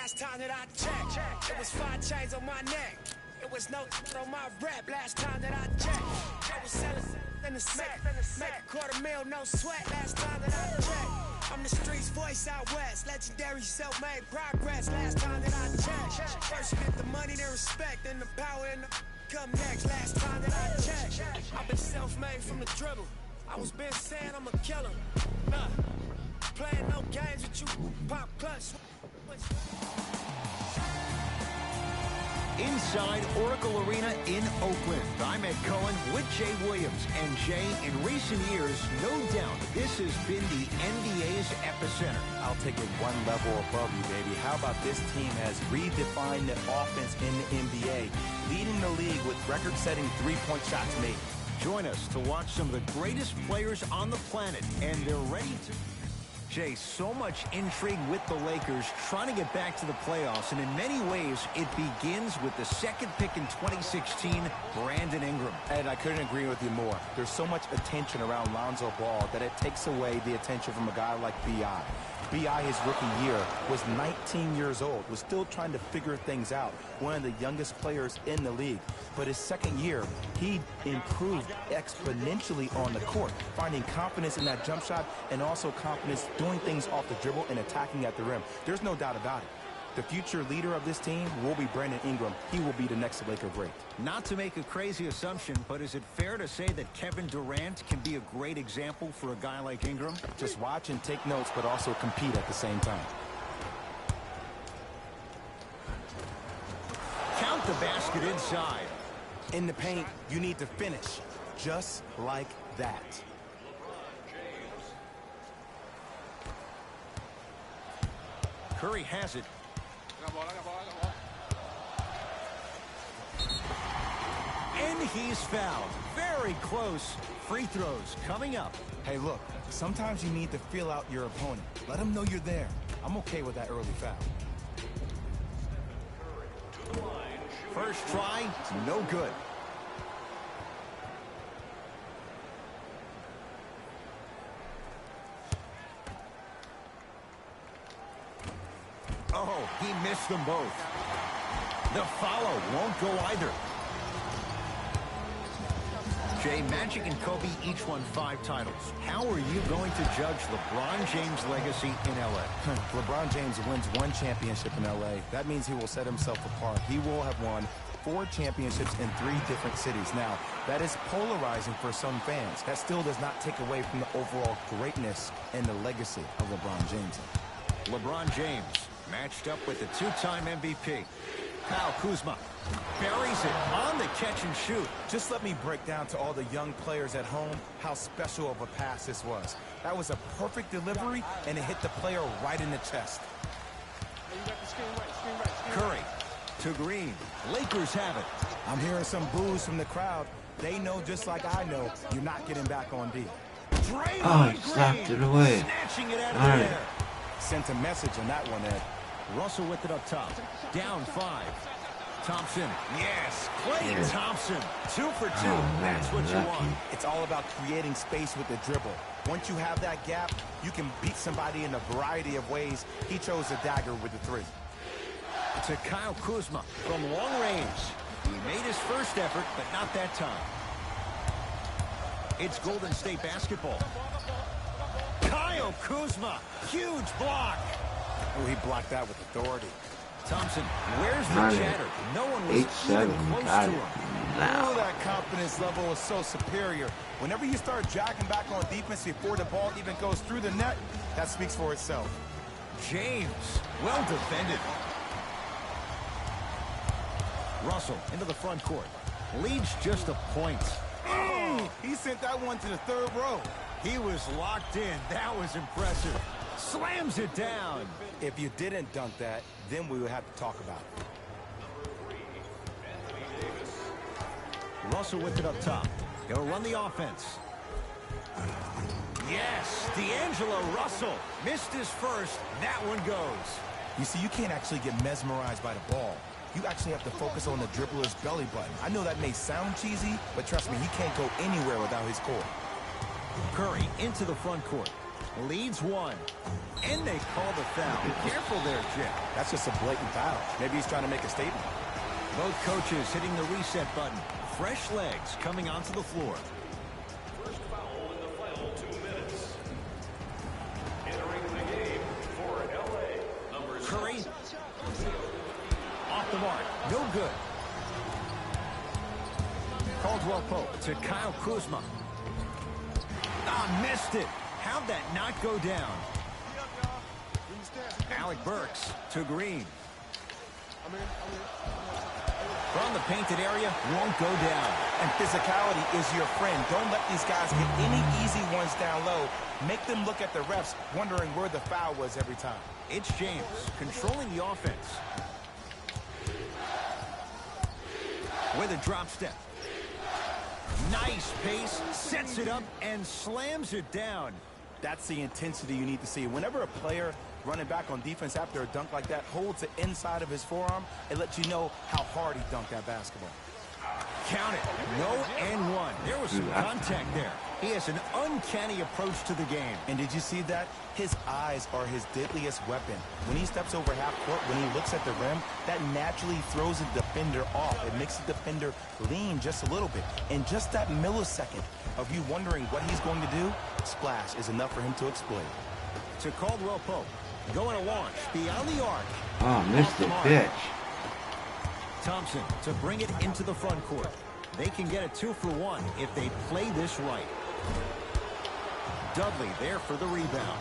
last time that I checked. It was 5 chains on my neck. It was no on my rap last time that I checked. I was selling in the sack. Make a $250,000, no sweat last time that I checked. I'm the streets voice out west. Legendary self-made progress last time that I checked. First you get the money, then respect, then the power and the come next last time that I checked. I've been self-made from the dribble. I was been saying I'm a killer. Nah, playing no games with you, pop clutch. Inside Oracle Arena in Oakland, I'm Ed Cohen with Jay Williams. And Jay, in recent years, no doubt, this has been the NBA's epicenter. I'll take it one level above you, baby. How about this team has redefined the offense in the NBA, leading the league with record-setting three-point shots made. Join us to watch some of the greatest players on the planet, and they're ready to... Jay, so much intrigue with the Lakers trying to get back to the playoffs, and in many ways, it begins with the second pick in 2016, Brandon Ingram. Ed, I couldn't agree with you more. There's so much attention around Lonzo Ball that it takes away the attention from a guy like B.I. B.I., his rookie year, was 19 years old, was still trying to figure things out, one of the youngest players in the league. But his second year, he improved exponentially on the court, finding confidence in that jump shot and also confidence doing things off the dribble and attacking at the rim. There's no doubt about it. The future leader of this team will be Brandon Ingram. He will be the next Laker great. Not to make a crazy assumption, but is it fair to say that Kevin Durant can be a great example for a guy like Ingram? Just watch and take notes, but also compete at the same time. Count the basket inside. In the paint, you need to finish just like that. Curry has it. And he's fouled. Very close. Free throws coming up. Hey, look, sometimes you need to feel out your opponent. Let him know you're there. I'm okay with that early foul. First try, no good. Oh, he missed them both. The follow won't go either. Jay, Magic and Kobe each won 5 titles. How are you going to judge LeBron James' legacy in L.A.? LeBron James wins 1 championship in L.A. That means he will set himself apart. He will have won 4 championships in 3 different cities. Now, that is polarizing for some fans. That still does not take away from the overall greatness and the legacy of LeBron James. LeBron James matched up with the 2-time MVP. Kyle Kuzma buries it on the catch and shoot. Just let me break down to all the young players at home how special of a pass this was. That was a perfect delivery, and it hit the player right in the chest. Curry to Green. Lakers have it. I'm hearing some boos from the crowd. They know just like I know you're not getting back on D. Oh, he slapped it away. Snatching it out All of right. there. Sent a message on that one, Ed. Russell with it up top. Down 5. Thompson. Yes. Klay Thompson. 2 for 2. That's what you want. It's all about creating space with the dribble. Once you have that gap, you can beat somebody in a variety of ways. He chose a dagger with the 3. To Kyle Kuzma from long range. He made his first effort, but not that time. It's Golden State basketball. Kyle Kuzma. Huge block. Oh, he blocked that with authority. Thompson, where's the chatter? No one was even close to him. Oh, that confidence level is so superior. Whenever you start jacking back on defense before the ball even goes through the net, that speaks for itself. James, well defended. Russell into the front court. Leads just a point. He sent that one to the 3rd row. He was locked in. That was impressive. Slams it down. If you didn't dunk that, then we would have to talk about it. Russell with it up top. He'll run the offense. Yes, D'Angelo Russell missed his first. That one goes. You see, you can't actually get mesmerized by the ball. You actually have to focus on the dribbler's belly button. I know that may sound cheesy, but trust me, he can't go anywhere without his core. Curry into the front court. Leads one. And they call the foul. Careful there, Chip. That's just a blatant foul. Maybe he's trying to make a statement. Both coaches hitting the reset button. Fresh legs coming onto the floor. First foul in the final 2 minutes. Entering the game for LA, number Curry. Off the mark. No good. Caldwell Pope to Kyle Kuzma. Missed it. How'd that not go down? Alec Burks to Green. From the painted area, won't go down. And physicality is your friend. Don't let these guys get any easy ones down low. Make them look at the refs, wondering where the foul was every time. It's James controlling the offense. With a drop step. Nice pace, sets it up, and slams it down. That's the intensity you need to see. Whenever a player running back on defense after a dunk like that holds the inside of his forearm, it lets you know how hard he dunked that basketball. Count it. No and one. There was some contact there. He has an uncanny approach to the game. And did you see that? His eyes are his deadliest weapon. When he steps over half court, when he looks at the rim, that naturally throws the defender off. It makes the defender lean just a little bit. And just that millisecond of you wondering what he's going to do, splash is enough for him to exploit. To Caldwell Pope. Going to launch beyond the arc. Oh, missed the pitch. Thompson to bring it into the front court. They can get a 2-for-1 if they play this right. Dudley there for the rebound.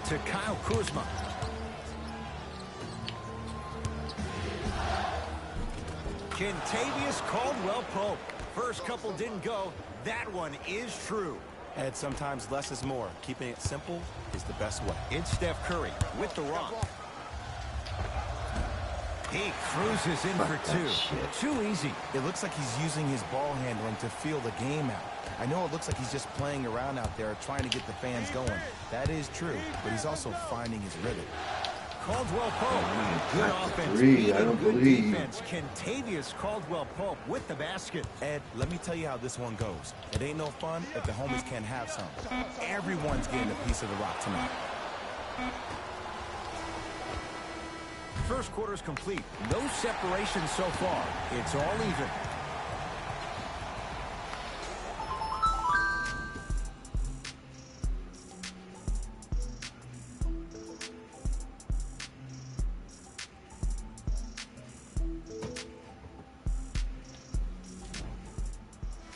To Kyle Kuzma. Kentavious Caldwell Pope. First couple didn't go. That one is true. And sometimes less is more. Keeping it simple is the best way. It's Steph Curry with the rock. He cruises in for two. Too easy. It looks like he's using his ball handling to feel the game out. I know it looks like he's just playing around out there trying to get the fans going. That is true, but he's also finding his rhythm. Caldwell Pope. Good offense. Three, I don't good believe. defense. Kentavious Caldwell Pope with the basket. Ed, let me tell you how this one goes. It ain't no fun if the homies can't have some. Everyone's getting a piece of the rock tonight. First quarter's complete. No separation so far. It's all even.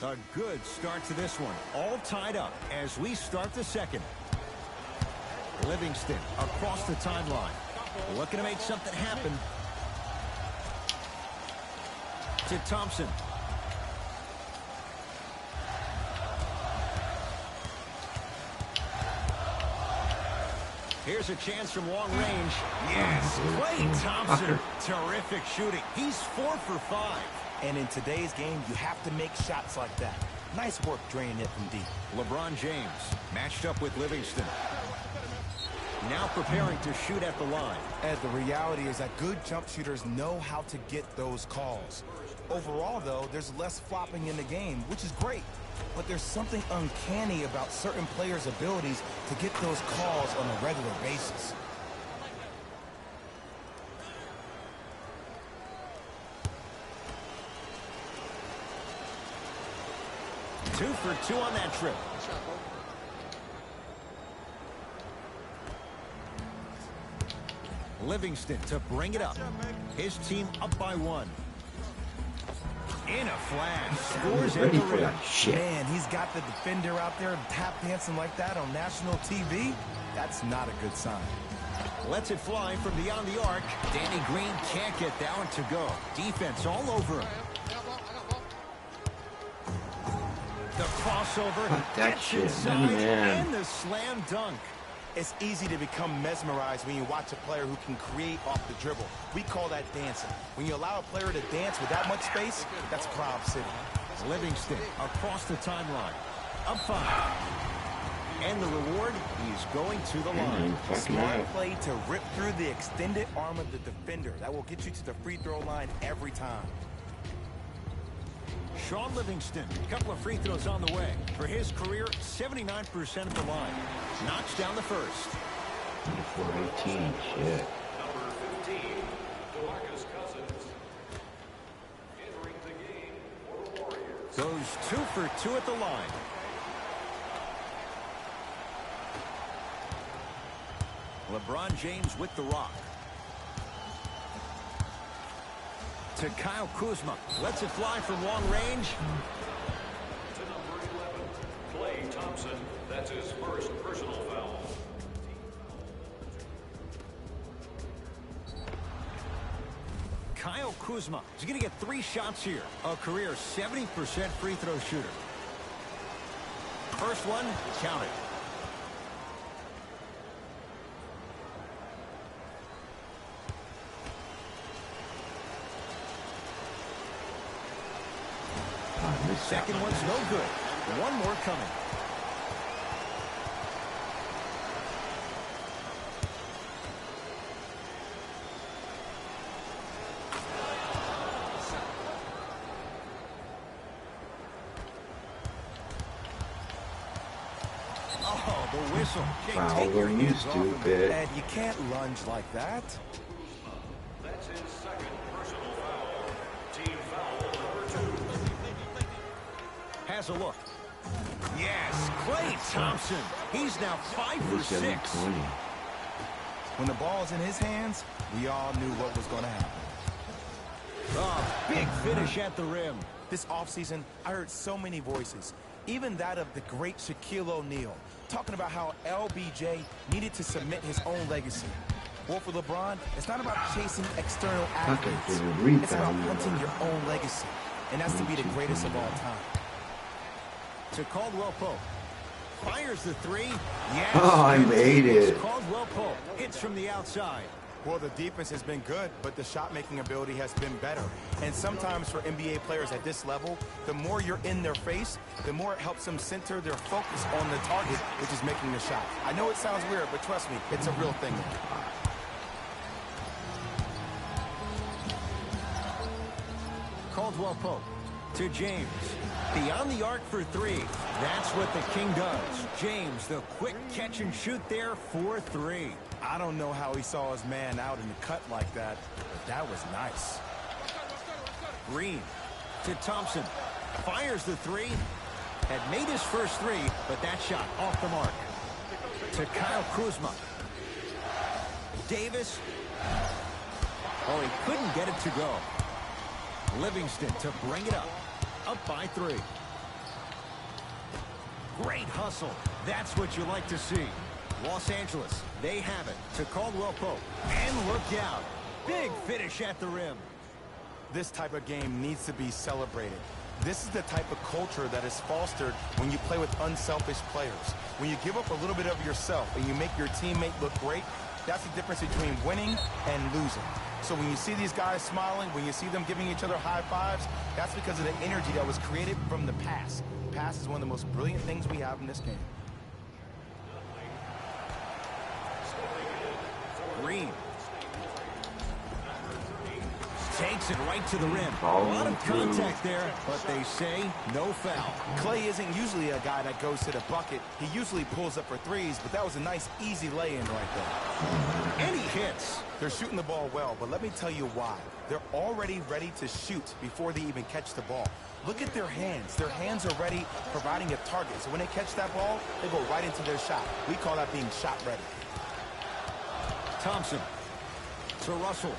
A good start to this one. All tied up as we start the second. Livingston across the timeline. Looking to make something happen. To Thompson. Here's a chance from long range. Yes, Klay Thompson. Terrific shooting. He's 4 for 5. And in today's game, you have to make shots like that. Nice work draining it from deep. LeBron James matched up with Livingston. Now preparing to shoot at the line. And the reality is that good jump shooters know how to get those calls. Overall, though, there's less flopping in the game, which is great. But there's something uncanny about certain players' abilities to get those calls on a regular basis. Two for 2 on that trip. Livingston to bring it up. His team up by 1. In a flash. Scores at the rim. Man, he's got the defender out there tap dancing like that on national TV. That's not a good sign. Lets it fly from beyond the arc. Danny Green can't get that one to go. Defense all over him. The crossover. That shit, man. And the slam dunk. It's easy to become mesmerized when you watch a player who can create off the dribble. We call that dancing. When you allow a player to dance with that much space, that's Prob City. Livingston across the timeline. Up 5. And the reward, he's going to the line. Smart play to rip through the extended arm of the defender. That will get you to the free throw line every time. Sean Livingston, a couple of free throws on the way. For his career, 79% at the line. Knocks down the first. 24-18, shit. Number 15, DeMarcus Cousins. Entering the game for the Warriors. Goes 2 for 2 at the line. LeBron James with the rock. To Kyle Kuzma. Lets it fly from long range. To number 11, Klay Thompson. That's his first personal foul. Kyle Kuzma is going to get 3 shots here. A career 70% free throw shooter. First one, counted. Second one's no good. One more coming. Oh, the whistle. Foul on you, stupid. Ed, you can't lunge like that. That's his second personal foul. Team foul number 2. Has a look. Yes, Klay Thompson. He's now 5 for 6. 27-20. When the ball's in his hands, we all knew what was going to happen. Oh, big finish at the rim. This offseason, I heard so many voices, even that of the great Shaquille O'Neal, talking about how LBJ needed to submit his own legacy. Well, for LeBron, it's not about chasing external athletes. It's about hunting your own legacy, and that's to be the greatest of all time. To Caldwell Pope. Fires the 3. Yes. Oh, I made it. Caldwell Pope hits from the outside. Well, the defense has been good, but the shot-making ability has been better. And sometimes for NBA players at this level, the more you're in their face, the more it helps them center their focus on the target, which is making the shot. I know it sounds weird, but trust me, it's a real thing. Caldwell Pope to James. Beyond the arc for 3. That's what the King does. James, the quick catch and shoot there for 3. I don't know how he saw his man out in the cut like that, but that was nice. Green to Thompson. Fires the 3. Had made his first 3, but that shot off the mark. To Kyle Kuzma. Davis. Oh, he couldn't get it to go. Livingston to bring it up. Up by 3. Great hustle. That's what you like to see. Los Angeles, they have it to Caldwell Pope. And look out. Big finish at the rim. This type of game needs to be celebrated. This is the type of culture that is fostered when you play with unselfish players. When you give up a little bit of yourself and you make your teammate look great, that's the difference between winning and losing. So when you see these guys smiling, when you see them giving each other high fives, that's because of the energy that was created from the pass. Pass is one of the most brilliant things we have in this game. Green. Takes it right to the rim. A Foul lot of on 2. contact there, but they say no foul. Klay isn't usually a guy that goes to the bucket. He usually pulls up for 3s, but that was a nice, easy lay-in right there. And he hits. They're shooting the ball well, but let me tell you why. They're already ready to shoot before they even catch the ball. Look at their hands. Their hands are ready, providing a target. So when they catch that ball, they go right into their shot. We call that being shot ready. Thompson to Russell.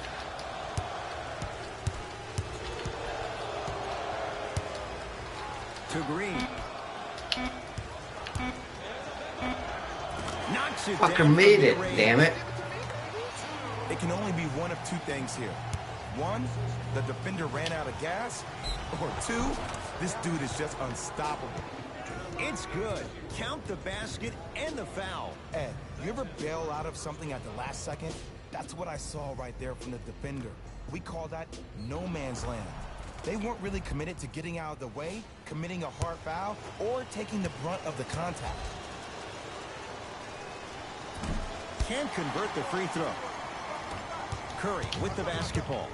To Green. Knocks it Fucker down made from the it, range. damn it. It can only be one of 2 things here. 1, the defender ran out of gas. Or 2, this dude is just unstoppable. It's good. Count the basket and the foul. Ed, you ever bail out of something at the last second? That's what I saw right there from the defender. We call that no man's land. They weren't really committed to getting out of the way, committing a hard foul, or taking the brunt of the contact. Can't convert the free throw. Curry with the basketball.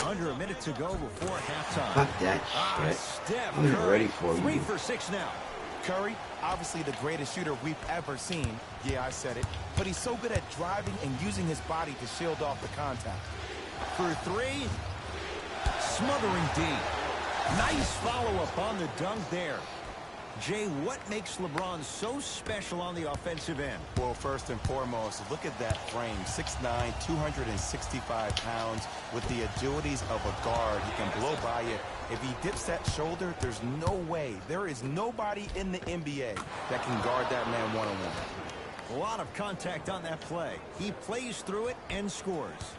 Under a minute to go before halftime. Fuck that shit. Steph I'm Curry, ready for 3 you. for 6 now. Curry, obviously the greatest shooter we've ever seen. Yeah, I said it. But he's so good at driving and using his body to shield off the contact. For 3, smothering D. Nice follow-up on the dunk there. Jay, what makes LeBron so special on the offensive end? Well, first and foremost, look at that frame. 6'9", 265 pounds with the agilities of a guard. He can blow by you. If he dips that shoulder, there's no way. There is nobody in the NBA that can guard that man one-on-one. A lot of contact on that play. He plays through it and scores.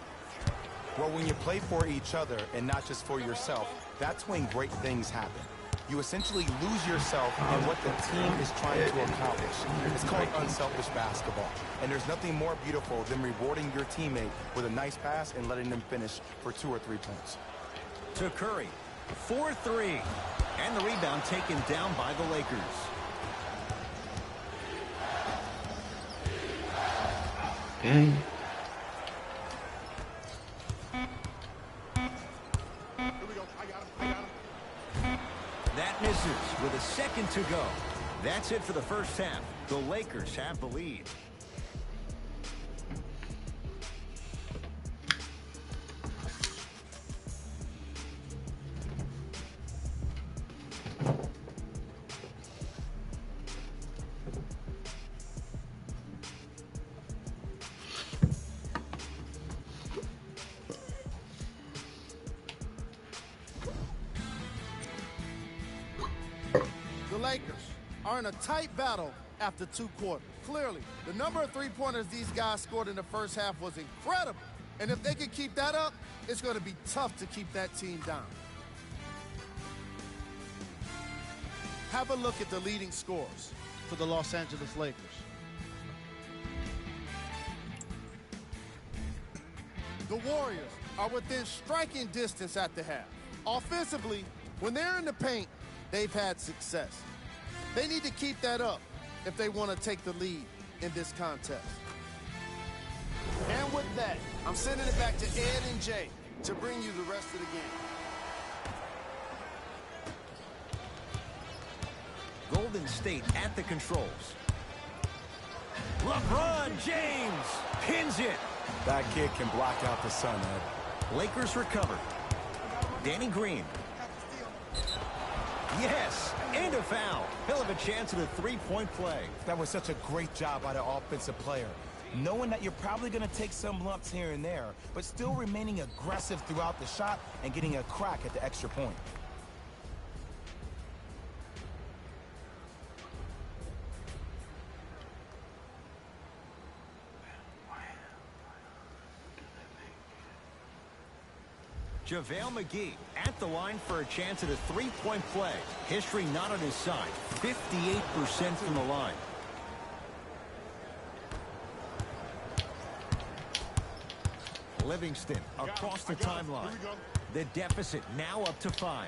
Well, when you play for each other and not just for yourself, that's when great things happen. You essentially lose yourself in what the team is trying to accomplish. It's called unselfish basketball. And there's nothing more beautiful than rewarding your teammate with a nice pass and letting them finish for 2 or 3 points. To Curry, 4-3. And the rebound taken down by the Lakers. Okay. That misses with a second to go. That's it for the first half. The Lakers have the lead. The Lakers are in a tight battle after 2 quarters. Clearly, the number of three-pointers these guys scored in the first half was incredible. And if they can keep that up, it's going to be tough to keep that team down. Have a look at the leading scorers for the Los Angeles Lakers. The Warriors are within striking distance at the half. Offensively, when they're in the paint, they've had success. They need to keep that up if they want to take the lead in this contest. And with that, I'm sending it back to Ed and Jay to bring you the rest of the game. Golden State at the controls. LeBron James pins it. That kid can block out the sun, Ed. Lakers recover. Danny Green. Yes, and a foul. He'll have a chance at a three-point play. That was such a great job by the offensive player. Knowing that you're probably going to take some lumps here and there, but still remaining aggressive throughout the shot and getting a crack at the extra point. JaVale McGee at the line for a chance at a three-point play. History not on his side. 58% from the line. Livingston across the timeline. The deficit now up to 5.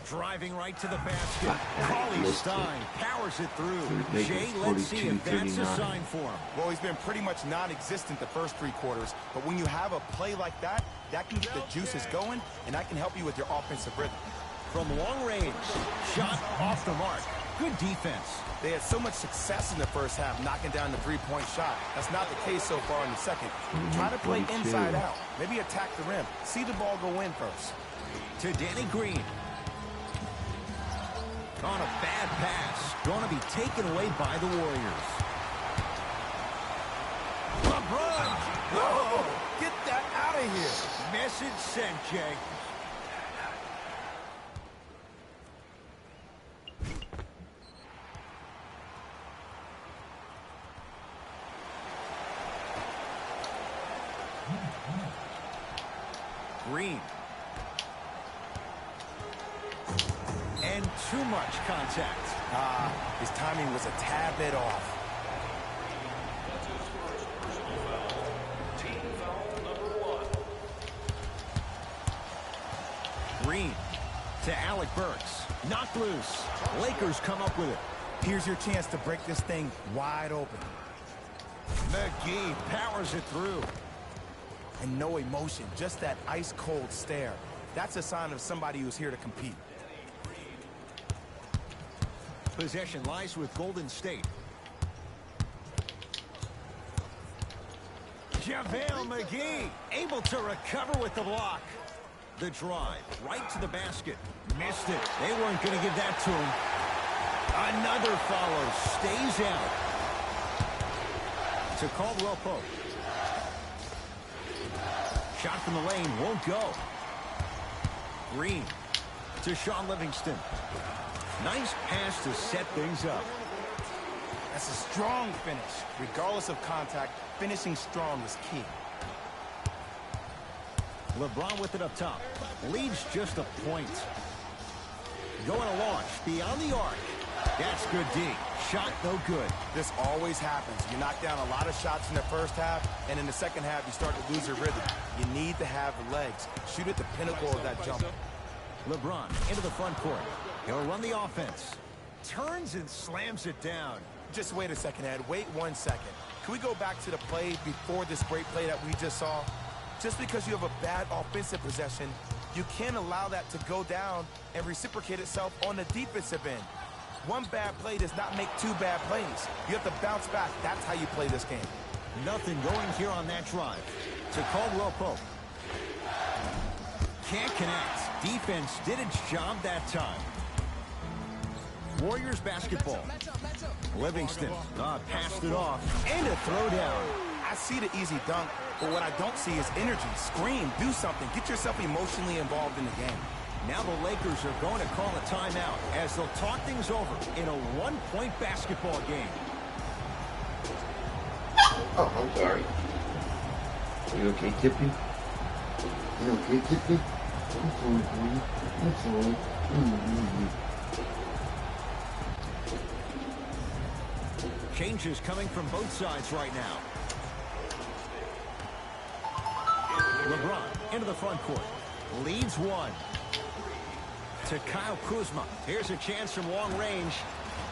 Driving right to the basket. Cauley Stein powers it through. Jay, let's see if that's a sign for him. Well, he's been pretty much non-existent the first 3 quarters, but when you have a play like that, that can get the juices going, and that can help you with your offensive rhythm. From long range, shot off the mark. Good defense. They had so much success in the first half knocking down the three-point shot. That's not the case so far in the second. Try to play inside out. Maybe attack the rim. See the ball go in first. To Danny Green. On a bad pass. Going to be taken away by the Warriors. LeBron! Whoa! Get that out of here! Message sent, Jay. Green. And too much contact. His timing was a tad bit off. That's his first personal foul. Team foul number 1. Green to Alec Burks. Knocked loose. Lakers come up with it. Here's your chance to break this thing wide open. McGee powers it through. And no emotion, just that ice-cold stare. That's a sign of somebody who's here to compete. Possession lies with Golden State. JaVale McGee able to recover with the block. The drive right to the basket. Missed it. They weren't going to give that to him. Another follow. Stays out. To Caldwell Pope. Shot from the lane. Won't go. Green to Sean Livingston. Nice pass to set things up. That's a strong finish. Regardless of contact, finishing strong is key. LeBron with it up top. Leads just a point. Going to launch beyond the arc. That's good D. Shot no good. This always happens. You knock down a lot of shots in the first half, and in the second half, you start to lose your rhythm. You need to have the legs. Shoot at the pinnacle of that jump. LeBron into the front court. He'll run the offense. Turns and slams it down. Just wait a second, Ed. Wait 1 second. Can we go back to the play before this great play that we just saw? Just because you have a bad offensive possession, you can't allow that to go down and reciprocate itself on the defensive end. One bad play does not make two bad plays. You have to bounce back. That's how you play this game. Nothing going here on that drive. To Caldwell Pope. Can't connect. Defense did its job that time. Warriors basketball. Livingston passed it off. And a throwdown. I see the easy dunk, but what I don't see is energy. Scream, do something. Get yourself emotionally involved in the game. Now the Lakers are going to call a timeout as they'll talk things over in a one-point basketball game. Oh, I'm sorry. You okay, Tippy? You okay, Tippy? I'm sorry, honey. I'm sorry. Changes coming from both sides right now. LeBron into the front court. Leads one. To Kyle Kuzma. Here's a chance from long range.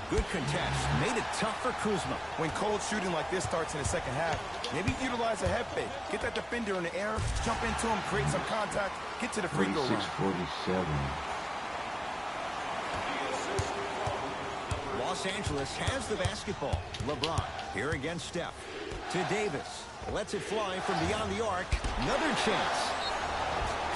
Good contest. Made it tough for Kuzma. When cold shooting like this starts in the second half, maybe utilize a head fake. Get that defender in the air, jump into him, create some contact, get to the free throw line. 46-47. Los Angeles has the basketball. LeBron here against Steph. To Davis. Lets it fly from beyond the arc. Another chance.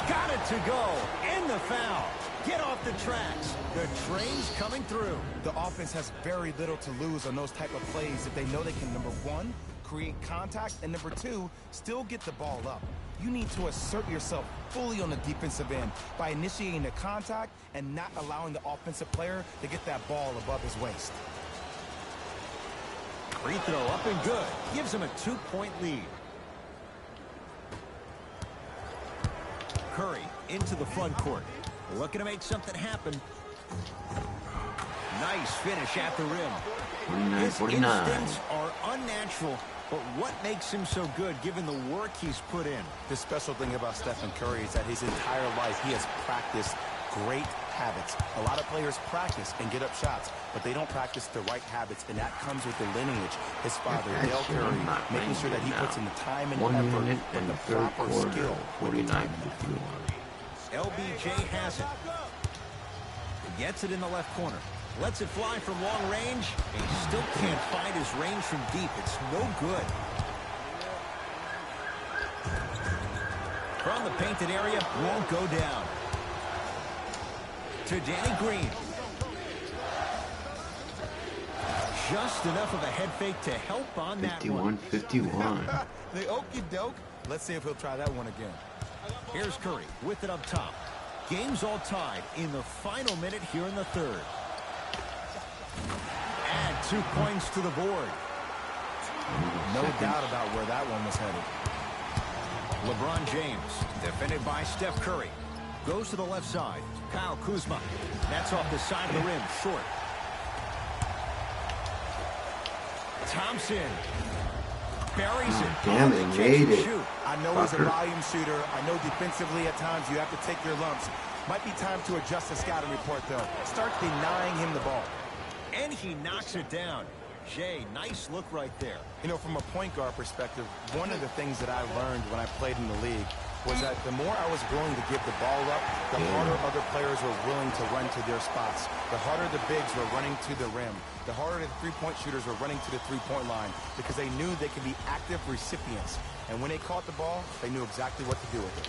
Got it to go. And the foul. Get off the tracks. The train's coming through. The offense has very little to lose on those type of plays if they know they can, number one, create contact, and number two, still get the ball up. You need to assert yourself fully on the defensive end by initiating the contact and not allowing the offensive player to get that ball above his waist. Free throw up and good. Gives him a 2-point lead. Curry into the front court. Looking to make something happen. Nice finish at the rim. His 49. instincts are unnatural, but what makes him so good given the work he's put in? The special thing about Stephen Curry is that his entire life he has practiced great habits. A lot of players practice and get up shots, but they don't practice the right habits, and that comes with the lineage. His father, Dale Curry, making sure that he puts in the time and 1 effort minute with and the the third proper quarter. skill. 49-51. LBJ has it. Gets it in the left corner. Lets it fly from long range. He still can't find his range from deep. It's no good. From the painted area, won't go down. To Danny Green. Just enough of a head fake to help on that one. 51-51. The okie doke. Let's see if he'll try that one again. Here's Curry with it up top. Game's all tied in the final minute here in the third. Add 2 points to the board. No doubt about where that one was headed. LeBron James, defended by Steph Curry. Goes to the left side. Kyle Kuzma. That's off the side of the rim, short. Thompson. Buries it. Damn, they made it. Shoot. I know he's a volume shooter. I know defensively at times you have to take your lumps. Might be time to adjust the scouting report, though. Start denying him the ball. And he knocks it down. Jay, nice look right there. You know, from a point guard perspective, one of the things that I learned when I played in the league was that the more I was willing to give the ball up, the harder other players were willing to run to their spots. The harder the bigs were running to the rim. The harder the three-point shooters were running to the three-point line because they knew they could be active recipients. And when they caught the ball, they knew exactly what to do with it.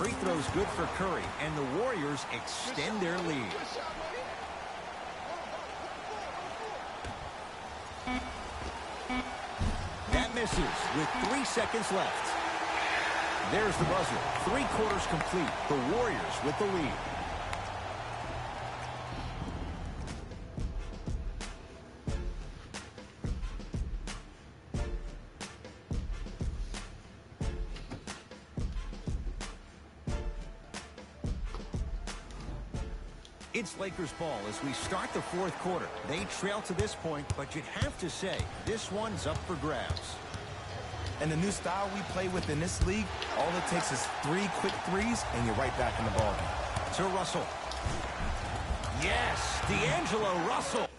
Free throw's good for Curry, and the Warriors extend their lead. That misses with 3 seconds left. There's the buzzer. 3 quarters complete. The Warriors with the lead. It's Lakers ball as we start the 4th quarter. They trail to this point, but you'd have to say this one's up for grabs. And the new style we play with in this league, all it takes is 3 quick threes, and you're right back in the ballgame. To Russell. Yes, D'Angelo Russell.